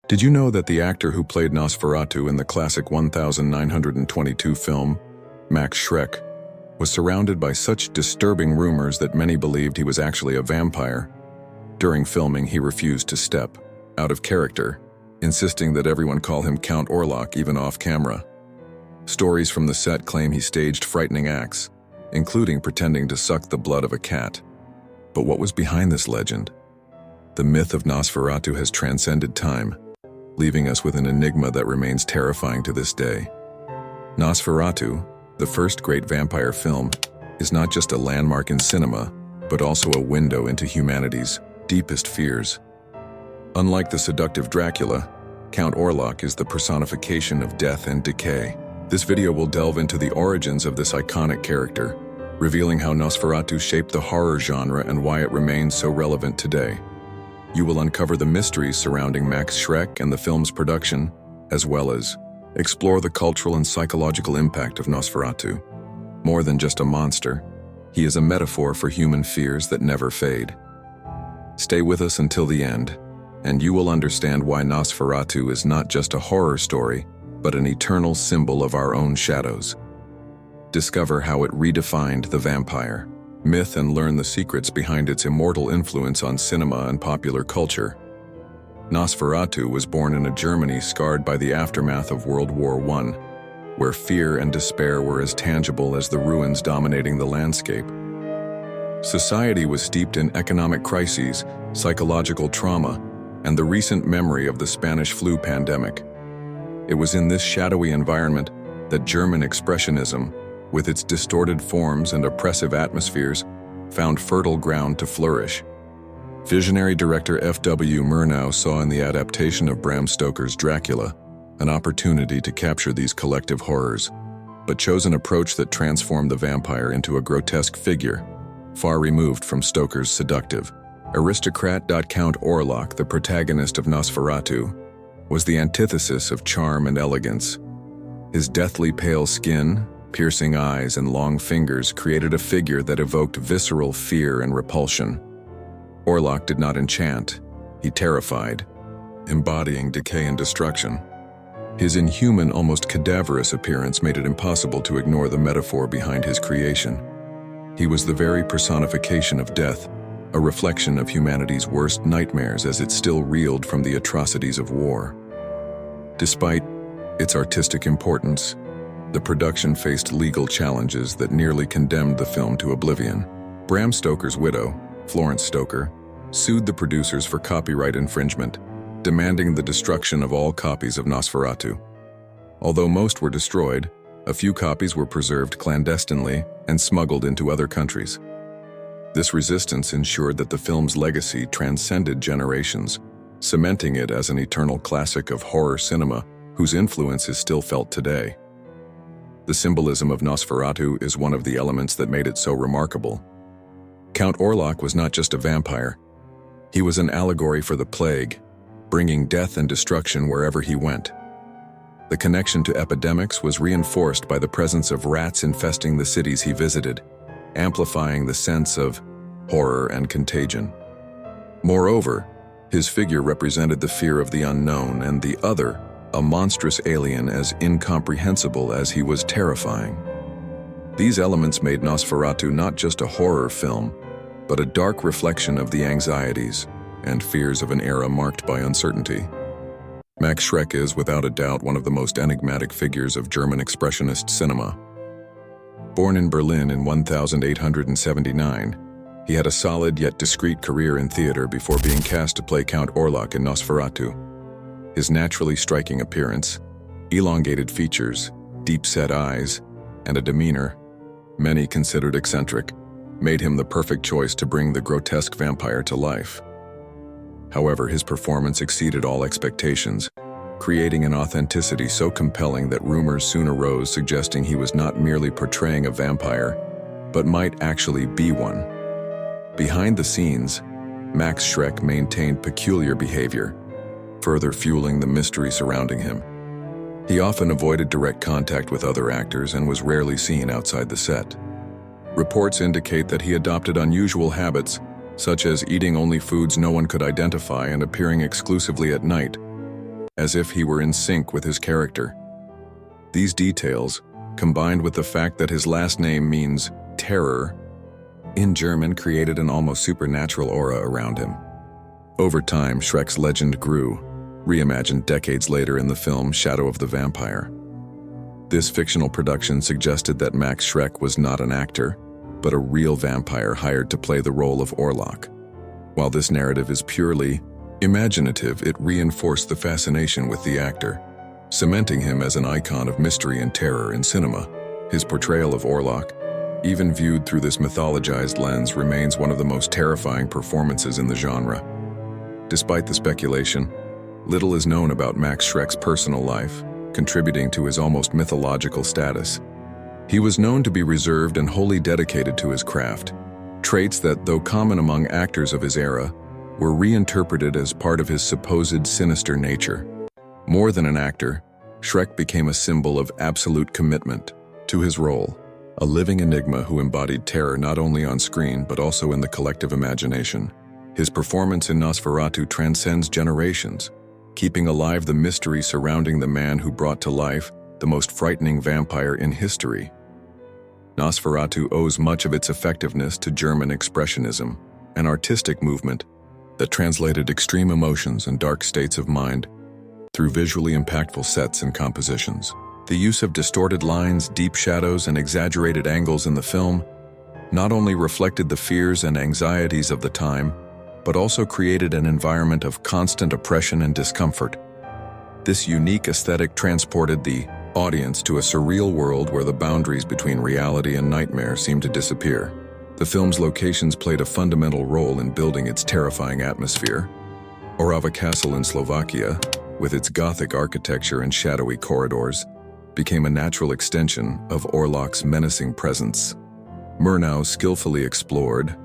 Did you know that the actor who played Nosferatu in the classic 1922 film, Max Schreck, was surrounded by such disturbing rumors that many believed he was actually a vampire? During filming, he refused to step out of character, insisting that everyone call him Count Orlok even off camera. Stories from the set claim he staged frightening acts, including pretending to suck the blood of a cat. But what was behind this legend? The myth of Nosferatu has transcended time, leaving us with an enigma that remains terrifying to this day. Nosferatu, the first great vampire film, is not just a landmark in cinema, but also a window into humanity's deepest fears. Unlike the seductive Dracula, Count Orlok is the personification of death and decay. This video will delve into the origins of this iconic character, revealing how Nosferatu shaped the horror genre and why it remains so relevant today. You will uncover the mysteries surrounding Max Schreck and the film's production, as well as explore the cultural and psychological impact of Nosferatu. More than just a monster, he is a metaphor for human fears that never fade. Stay with us until the end, and you will understand why Nosferatu is not just a horror story, but an eternal symbol of our own shadows. Discover how it redefined the vampire myth and learn the secrets behind its immortal influence on cinema and popular culture. Nosferatu was born in a Germany scarred by the aftermath of World War I, where fear and despair were as tangible as the ruins dominating the landscape. Society was steeped in economic crises, psychological trauma, and the recent memory of the Spanish flu pandemic. It was in this shadowy environment that German expressionism, with its distorted forms and oppressive atmospheres, found fertile ground to flourish. Visionary director F.W. Murnau saw in the adaptation of Bram Stoker's Dracula an opportunity to capture these collective horrors, but chose an approach that transformed the vampire into a grotesque figure, far removed from Stoker's seductive aristocrat. Count Orlok, the protagonist of Nosferatu, was the antithesis of charm and elegance. His deathly pale skin, piercing eyes, and long fingers created a figure that evoked visceral fear and repulsion. Orlok did not enchant, he terrified, embodying decay and destruction. His inhuman, almost cadaverous appearance made it impossible to ignore the metaphor behind his creation. He was the very personification of death, a reflection of humanity's worst nightmares as it still reeled from the atrocities of war. Despite its artistic importance, the production faced legal challenges that nearly condemned the film to oblivion. Bram Stoker's widow, Florence Stoker, sued the producers for copyright infringement, demanding the destruction of all copies of Nosferatu. Although most were destroyed, a few copies were preserved clandestinely and smuggled into other countries. This resistance ensured that the film's legacy transcended generations, cementing it as an eternal classic of horror cinema whose influence is still felt today. The symbolism of Nosferatu is one of the elements that made it so remarkable. Count Orlok was not just a vampire. He was an allegory for the plague, bringing death and destruction wherever he went. The connection to epidemics was reinforced by the presence of rats infesting the cities he visited, amplifying the sense of horror and contagion. Moreover, his figure represented the fear of the unknown and the other, a monstrous alien as incomprehensible as he was terrifying. These elements made Nosferatu not just a horror film, but a dark reflection of the anxieties and fears of an era marked by uncertainty. Max Schreck is, without a doubt, one of the most enigmatic figures of German expressionist cinema. Born in Berlin in 1879, he had a solid yet discreet career in theater before being cast to play Count Orlok in Nosferatu. His naturally striking appearance, elongated features, deep-set eyes, and a demeanor many considered eccentric, made him the perfect choice to bring the grotesque vampire to life. However, his performance exceeded all expectations, creating an authenticity so compelling that rumors soon arose suggesting he was not merely portraying a vampire, but might actually be one. Behind the scenes, Max Schreck maintained peculiar behavior, further fueling the mystery surrounding him. He often avoided direct contact with other actors and was rarely seen outside the set. Reports indicate that he adopted unusual habits, such as eating only foods no one could identify and appearing exclusively at night. as if he were in sync with his character. These details, combined with the fact that his last name means terror in German, created an almost supernatural aura around him. Over time, Schreck's legend grew, reimagined decades later in the film Shadow of the Vampire. This fictional production suggested that Max Schreck was not an actor, but a real vampire hired to play the role of Orlok. While this narrative is purely imaginative, it reinforced the fascination with the actor, cementing him as an icon of mystery and terror in cinema. His portrayal of Orlok, even viewed through this mythologized lens, remains one of the most terrifying performances in the genre. Despite the speculation, little is known about Max Schreck's personal life, contributing to his almost mythological status. He was known to be reserved and wholly dedicated to his craft, traits that, though common among actors of his era, were reinterpreted as part of his supposed sinister nature. More than an actor, Schreck became a symbol of absolute commitment to his role, a living enigma who embodied terror not only on screen but also in the collective imagination. His performance in Nosferatu transcends generations, keeping alive the mystery surrounding the man who brought to life the most frightening vampire in history. Nosferatu owes much of its effectiveness to German expressionism, an artistic movement that translated extreme emotions and dark states of mind through visually impactful sets and compositions. The use of distorted lines, deep shadows, and exaggerated angles in the film not only reflected the fears and anxieties of the time, but also created an environment of constant oppression and discomfort. This unique aesthetic transported the audience to a surreal world where the boundaries between reality and nightmare seemed to disappear. The film's locations played a fundamental role in building its terrifying atmosphere. Orava Castle in Slovakia, with its Gothic architecture and shadowy corridors, became a natural extension of Orlok's menacing presence. Murnau skillfully explored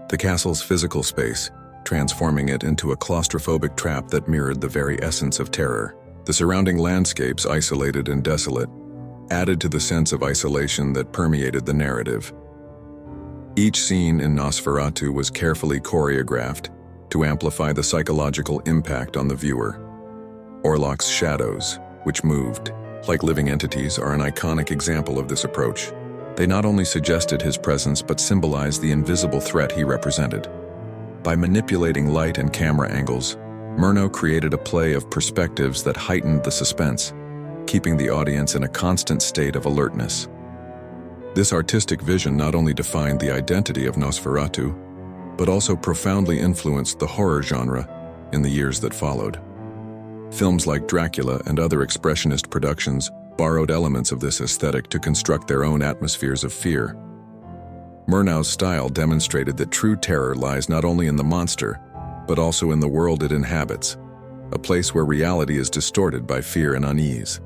the castle's physical space, transforming it into a claustrophobic trap that mirrored the very essence of terror. The surrounding landscapes, isolated and desolate, added to the sense of isolation that permeated the narrative. Each scene in Nosferatu was carefully choreographed to amplify the psychological impact on the viewer. Orlok's shadows, which moved like living entities, are an iconic example of this approach. They not only suggested his presence but symbolized the invisible threat he represented. By manipulating light and camera angles, Murnau created a play of perspectives that heightened the suspense, keeping the audience in a constant state of alertness. This artistic vision not only defined the identity of Nosferatu, but also profoundly influenced the horror genre in the years that followed. Films like Dracula and other expressionist productions borrowed elements of this aesthetic to construct their own atmospheres of fear. Murnau's style demonstrated that true terror lies not only in the monster, but also in the world it inhabits, a place where reality is distorted by fear and unease.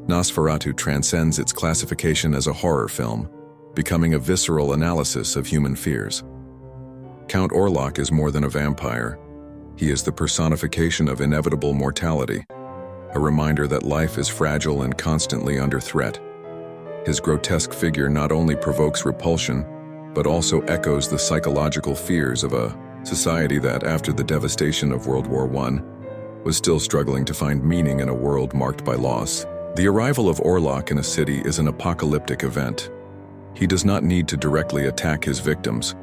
Nosferatu transcends its classification as a horror film, becoming a visceral analysis of human fears. Count Orlok is more than a vampire. He is the personification of inevitable mortality, a reminder that life is fragile and constantly under threat. His grotesque figure not only provokes repulsion, but also echoes the psychological fears of a society that, after the devastation of World War I, was still struggling to find meaning in a world marked by loss. The arrival of Orlok in a city is an apocalyptic event. He does not need to directly attack his victims,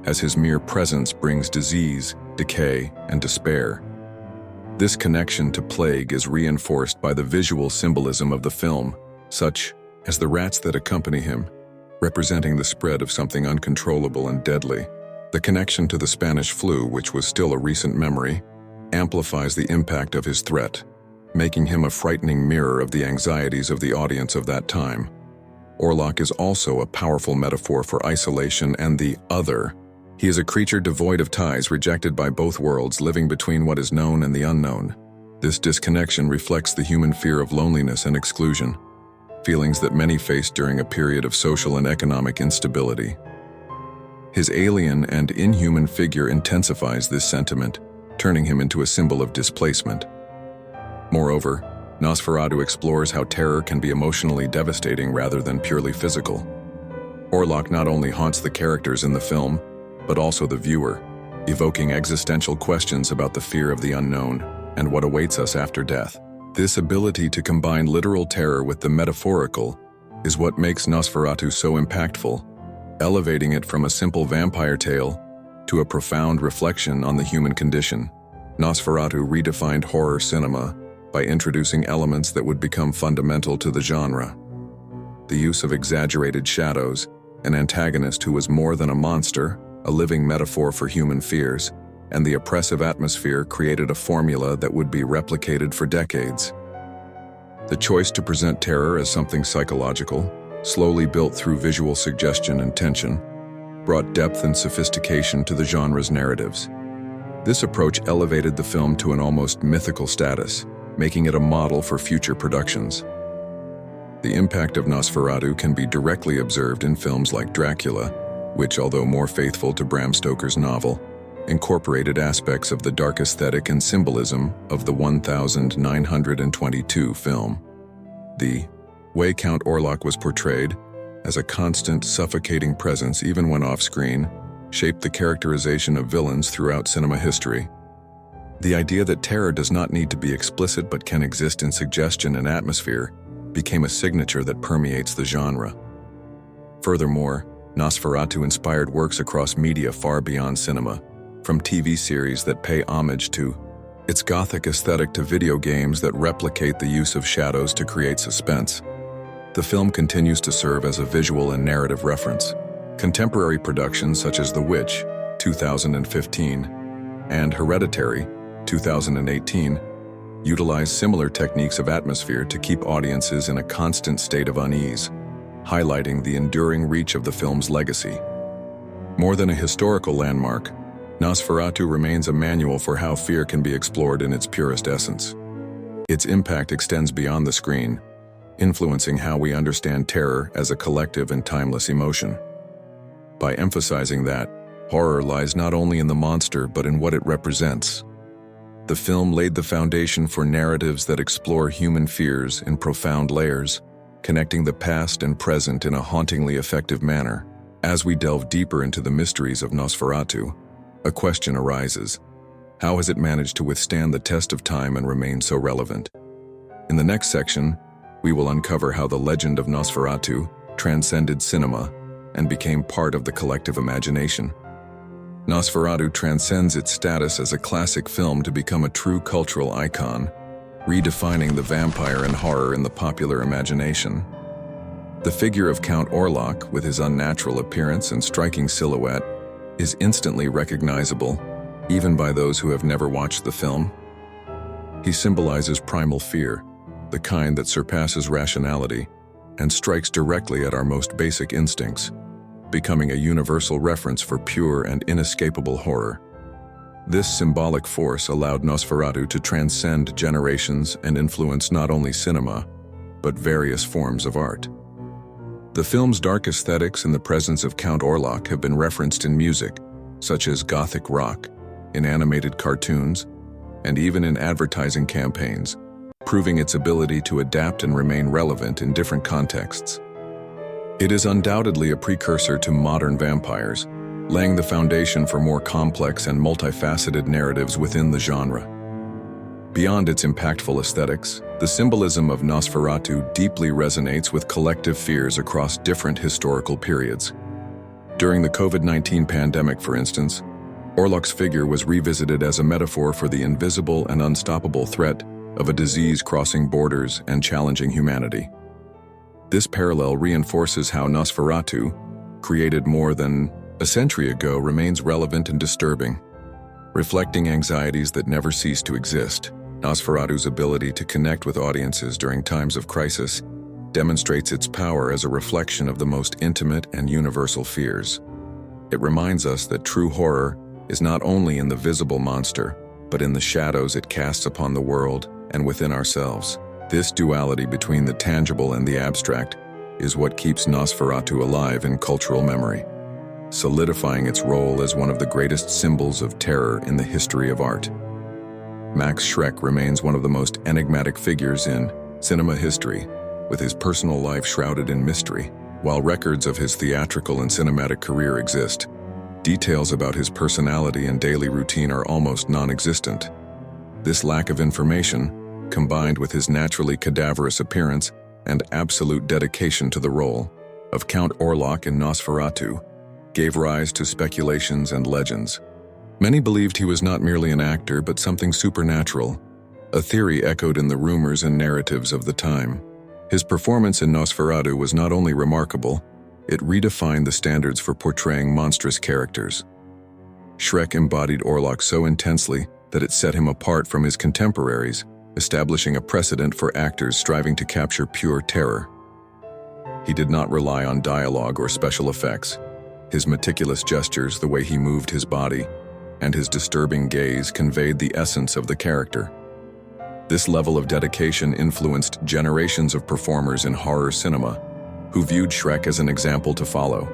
as his mere presence brings disease, decay, and despair. This connection to plague is reinforced by the visual symbolism of the film, such as the rats that accompany him, representing the spread of something uncontrollable and deadly. The connection to the Spanish flu, which was still a recent memory, amplifies the impact of his threat, making him a frightening mirror of the anxieties of the audience of that time. Orlok is also a powerful metaphor for isolation and the other. He is a creature devoid of ties, rejected by both worlds, living between what is known and the unknown. This disconnection reflects the human fear of loneliness and exclusion, feelings that many faced during a period of social and economic instability. His alien and inhuman figure intensifies this sentiment, turning him into a symbol of displacement. Moreover, Nosferatu explores how terror can be emotionally devastating rather than purely physical. Orlok not only haunts the characters in the film, but also the viewer, evoking existential questions about the fear of the unknown. and what awaits us after death. This ability to combine literal terror with the metaphorical is what makes Nosferatu so impactful, elevating it from a simple vampire tale to a profound reflection on the human condition. Nosferatu redefined horror cinema by introducing elements that would become fundamental to the genre. The use of exaggerated shadows, an antagonist who was more than a monster, a living metaphor for human fears, and the oppressive atmosphere created a formula that would be replicated for decades. The choice to present terror as something psychological, slowly built through visual suggestion and tension, brought depth and sophistication to the genre's narratives. This approach elevated the film to an almost mythical status, making it a model for future productions. The impact of Nosferatu can be directly observed in films like Dracula, which, although more faithful to Bram Stoker's novel, incorporated aspects of the dark aesthetic and symbolism of the 1922 film. The way Count Orlok was portrayed, as a constant, suffocating presence even when off-screen, shaped the characterization of villains throughout cinema history. The idea that terror does not need to be explicit but can exist in suggestion and atmosphere became a signature that permeates the genre. Furthermore, Nosferatu inspired works across media far beyond cinema, from TV series that pay homage to its gothic aesthetic to video games that replicate the use of shadows to create suspense. The film continues to serve as a visual and narrative reference. Contemporary productions such as The Witch, 2015, and Hereditary, 2018, utilize similar techniques of atmosphere to keep audiences in a constant state of unease, highlighting the enduring reach of the film's legacy. More than a historical landmark, Nosferatu remains a manual for how fear can be explored in its purest essence. Its impact extends beyond the screen, influencing how we understand terror as a collective and timeless emotion. By emphasizing that, horror lies not only in the monster but in what it represents. The film laid the foundation for narratives that explore human fears in profound layers, connecting the past and present in a hauntingly effective manner. As we delve deeper into the mysteries of Nosferatu, a question arises: how has it managed to withstand the test of time and remain so relevant? In the next section, we will uncover how the legend of Nosferatu transcended cinema and became part of the collective imagination. Nosferatu transcends its status as a classic film to become a true cultural icon, redefining the vampire and horror in the popular imagination. The figure of Count Orlok, with his unnatural appearance and striking silhouette, is instantly recognizable, even by those who have never watched the film. He symbolizes primal fear, the kind that surpasses rationality and strikes directly at our most basic instincts, becoming a universal reference for pure and inescapable horror. This symbolic force allowed Nosferatu to transcend generations and influence not only cinema, but various forms of art. The film's dark aesthetics and the presence of Count Orlok have been referenced in music, such as gothic rock, in animated cartoons, and even in advertising campaigns, proving its ability to adapt and remain relevant in different contexts. It is undoubtedly a precursor to modern vampires, laying the foundation for more complex and multifaceted narratives within the genre. Beyond its impactful aesthetics, the symbolism of Nosferatu deeply resonates with collective fears across different historical periods. During the COVID-19 pandemic, for instance, Orlok's figure was revisited as a metaphor for the invisible and unstoppable threat of a disease crossing borders and challenging humanity. This parallel reinforces how Nosferatu, created more than a century ago, remains relevant and disturbing, reflecting anxieties that never cease to exist. Nosferatu's ability to connect with audiences during times of crisis demonstrates its power as a reflection of the most intimate and universal fears. It reminds us that true horror is not only in the visible monster, but in the shadows it casts upon the world and within ourselves. This duality between the tangible and the abstract is what keeps Nosferatu alive in cultural memory, solidifying its role as one of the greatest symbols of terror in the history of art. Max Schreck remains one of the most enigmatic figures in cinema history, with his personal life shrouded in mystery. While records of his theatrical and cinematic career exist, details about his personality and daily routine are almost non-existent. This lack of information, combined with his naturally cadaverous appearance and absolute dedication to the role of Count Orlok in Nosferatu, gave rise to speculations and legends. Many believed he was not merely an actor but something supernatural, a theory echoed in the rumors and narratives of the time. His performance in Nosferatu was not only remarkable, it redefined the standards for portraying monstrous characters. Schreck embodied Orlok so intensely that it set him apart from his contemporaries, establishing a precedent for actors striving to capture pure terror. He did not rely on dialogue or special effects. His meticulous gestures, the way he moved his body, and his disturbing gaze conveyed the essence of the character. This level of dedication influenced generations of performers in horror cinema, who viewed Schreck as an example to follow.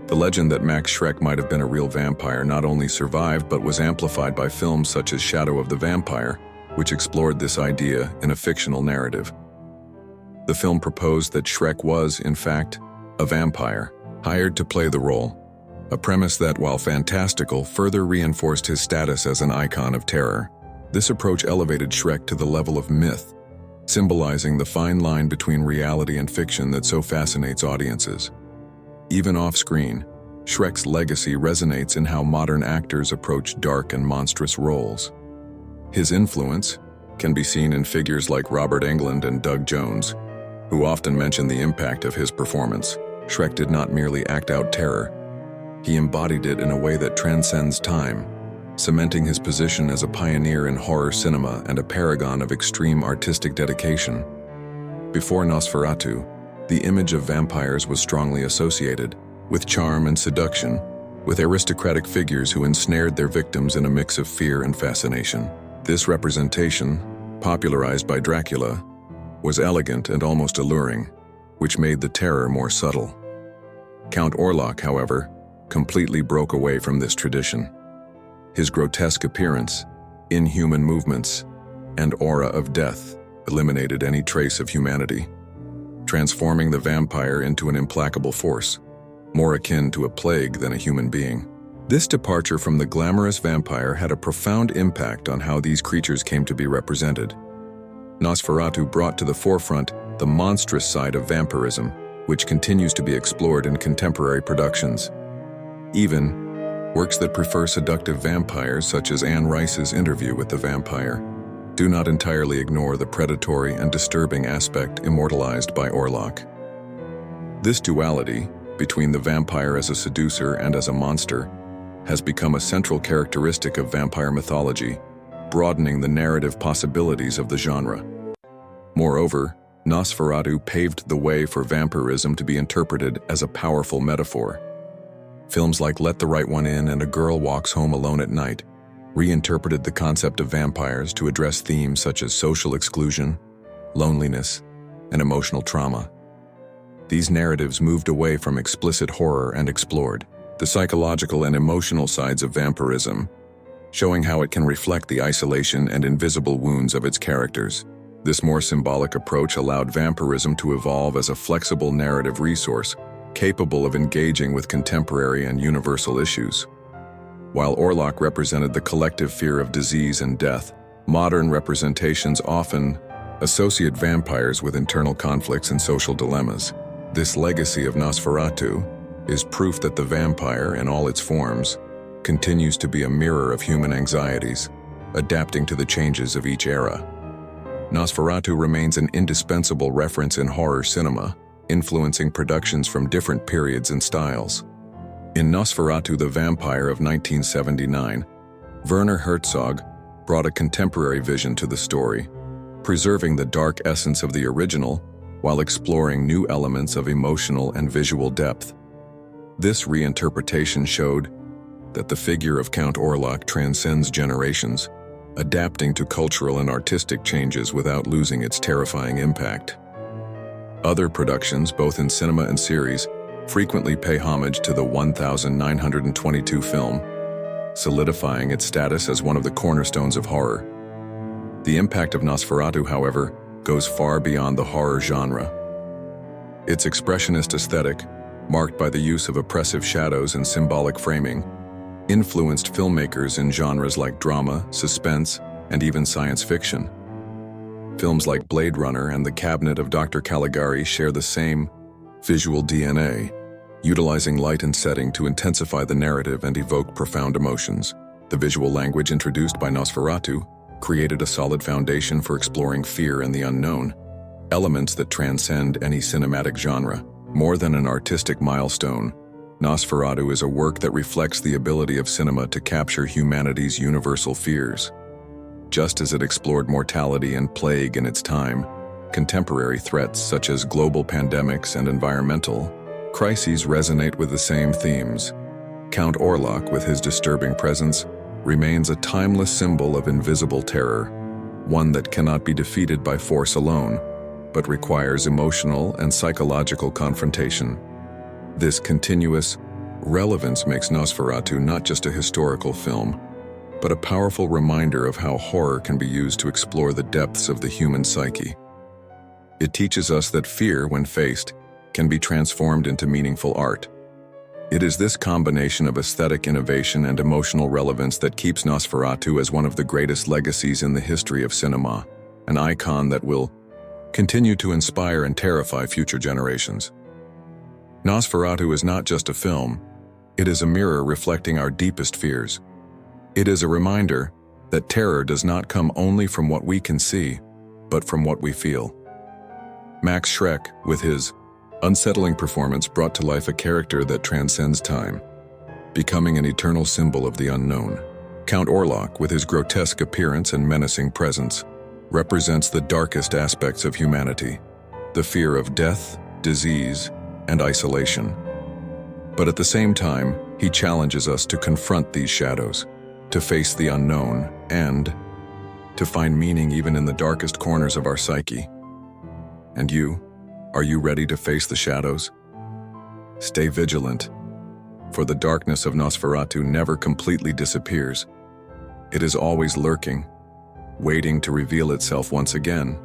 The legend that Max Schreck might have been a real vampire not only survived but was amplified by films such as Shadow of the Vampire, which explored this idea in a fictional narrative. The film proposed that Schreck was, in fact, a vampire, hired to play the role, a premise that, while fantastical, further reinforced his status as an icon of terror. This approach elevated Schreck to the level of myth, symbolizing the fine line between reality and fiction that so fascinates audiences. Even off-screen, Schreck's legacy resonates in how modern actors approach dark and monstrous roles. His influence can be seen in figures like Robert Englund and Doug Jones, who often mention the impact of his performance. Schreck did not merely act out terror, he embodied it in a way that transcends time, cementing his position as a pioneer in horror cinema and a paragon of extreme artistic dedication. Before Nosferatu, the image of vampires was strongly associated with charm and seduction, with aristocratic figures who ensnared their victims in a mix of fear and fascination. This representation, popularized by Dracula, was elegant and almost alluring, which made the terror more subtle. Count Orlok, however, completely broke away from this tradition. His grotesque appearance, inhuman movements, and aura of death eliminated any trace of humanity, transforming the vampire into an implacable force, more akin to a plague than a human being. This departure from the glamorous vampire had a profound impact on how these creatures came to be represented. Nosferatu brought to the forefront the monstrous side of vampirism, which continues to be explored in contemporary productions. Even works that prefer seductive vampires, such as Anne Rice's Interview with the Vampire, do not entirely ignore the predatory and disturbing aspect immortalized by Orlok. This duality, between the vampire as a seducer and as a monster, has become a central characteristic of vampire mythology, broadening the narrative possibilities of the genre. Moreover, Nosferatu paved the way for vampirism to be interpreted as a powerful metaphor. Films like Let the Right One In and A Girl Walks Home Alone at Night reinterpreted the concept of vampires to address themes such as social exclusion, loneliness, and emotional trauma. These narratives moved away from explicit horror and explored the psychological and emotional sides of vampirism, showing how it can reflect the isolation and invisible wounds of its characters. This more symbolic approach allowed vampirism to evolve as a flexible narrative resource, capable of engaging with contemporary and universal issues. While Orlok represented the collective fear of disease and death, modern representations often associate vampires with internal conflicts and social dilemmas. This legacy of Nosferatu is proof that the vampire, in all its forms, continues to be a mirror of human anxieties, adapting to the changes of each era. Nosferatu remains an indispensable reference in horror cinema, influencing productions from different periods and styles. In Nosferatu the Vampire of 1979, Werner Herzog brought a contemporary vision to the story, preserving the dark essence of the original while exploring new elements of emotional and visual depth. This reinterpretation showed that the figure of Count Orlok transcends generations, adapting to cultural and artistic changes without losing its terrifying impact. Other productions, both in cinema and series, frequently pay homage to the 1922 film, solidifying its status as one of the cornerstones of horror. The impact of Nosferatu, however, goes far beyond the horror genre. Its expressionist aesthetic, marked by the use of oppressive shadows and symbolic framing, influenced filmmakers in genres like drama, suspense, and even science fiction. Films like Blade Runner and The Cabinet of Dr. Caligari share the same visual DNA, utilizing light and setting to intensify the narrative and evoke profound emotions. The visual language introduced by Nosferatu created a solid foundation for exploring fear and the unknown, elements that transcend any cinematic genre. More than an artistic milestone, Nosferatu is a work that reflects the ability of cinema to capture humanity's universal fears. Just as it explored mortality and plague in its time, contemporary threats such as global pandemics and environmental crises resonate with the same themes. Count Orlok, with his disturbing presence, remains a timeless symbol of invisible terror, one that cannot be defeated by force alone, but requires emotional and psychological confrontation. This continuous relevance makes Nosferatu not just a historical film, but a powerful reminder of how horror can be used to explore the depths of the human psyche. It teaches us that fear, when faced, can be transformed into meaningful art. It is this combination of aesthetic innovation and emotional relevance that keeps Nosferatu as one of the greatest legacies in the history of cinema, an icon that will continue to inspire and terrify future generations. Nosferatu is not just a film, it is a mirror reflecting our deepest fears. It is a reminder that terror does not come only from what we can see, but from what we feel. Max Schreck, with his unsettling performance, brought to life a character that transcends time, becoming an eternal symbol of the unknown. Count Orlok, with his grotesque appearance and menacing presence, represents the darkest aspects of humanity, the fear of death, disease, and isolation. But at the same time, he challenges us to confront these shadows, to face the unknown, and to find meaning even in the darkest corners of our psyche. And you? Are you ready to face the shadows? Stay vigilant, for the darkness of Nosferatu never completely disappears. It is always lurking, waiting to reveal itself once again.